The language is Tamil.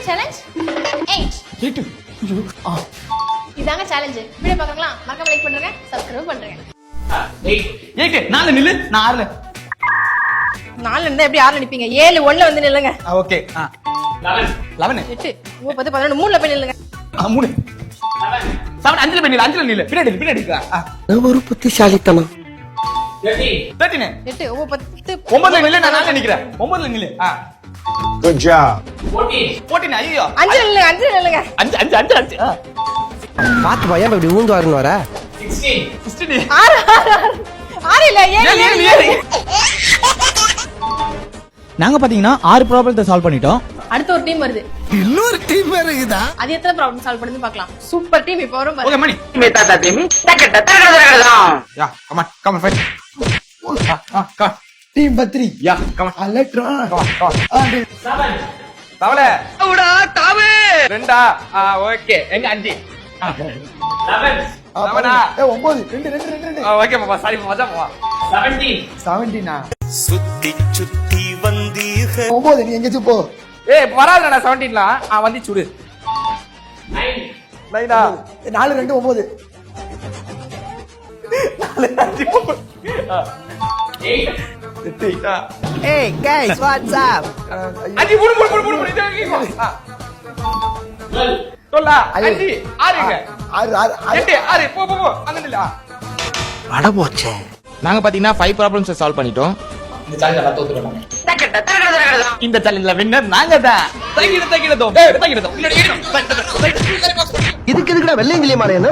சேலஞ்ச் 8 இதாங்க சேலஞ்ச். வீடியோ பார்க்கறீங்களா? மறக்காம லைக் பண்ணுங்க, சப்ஸ்கிரைப் பண்ணுங்க. 8 4 நில்லு, நான் 6ல 4 இருந்தா எப்படி 6ல நிப்பீங்க? 7 1ல வந்து நில்லுங்க. ஓகே 11 11 8 10 11 3ல போய் நில்லுங்க. 3 7 5ல போய் நில்லு, 5ல நில்லு, பின்னாடி ஒரு புத்திசாலித்தனம். 13 8 10 9ல நில்லு, நான் 4ல நிக்கிறேன். 9ல நில்லு. Good job. 14 ஐயோ 5ல நில்லுங்க. 5 பாத்து பையன் இப்படி ஊந்து வரணும் வர. 16 6 இல்ல 7. நாங்க பாத்தீங்கன்னா 6 ப்ராப்ளத்தை சால்வ் பண்ணிட்டோம். அடுத்த ஒரு டீம் வருது. இன்னொரு டீம் வேற இருக்குதா? அது எத்தனை ப்ராப்ளம் சால்வ் பண்ணுது பார்க்கலாம். சூப்பர் டீம் இப்போ வரும் பாருங்க. Okay Mani yeah come on fight come team Badri. Yeah come on அலட்ரா. தவளை தாவே 2 ஓகே எங்க 5 11 9 ஓகே பாப்பா சாரி மஜா பாப்பா 17 சுத்தி சுத்தி வந்தீக 9 நீ எங்க போ. ஏய் வராதடா 17ல வந்து சுடு 9 4 2 9 Hey guys, what's up? அடி புடு சொல்லா 5 6ங்க 8 6 போ அங்க நில்லு அட போச்சே. நாங்க பாத்தீங்கன்னா 5 ப்ராப்ளம்ஸை சால்வ் பண்ணிட்டோம். இந்த சேலஞ்சில நான் தோத்துறேன். இந்த சேலஞ்சில வின்னர் நாங்க தான். தகிடதோ இதுக்கு எதுக்குடா வெள்ளையங்கிலியமான என்ன?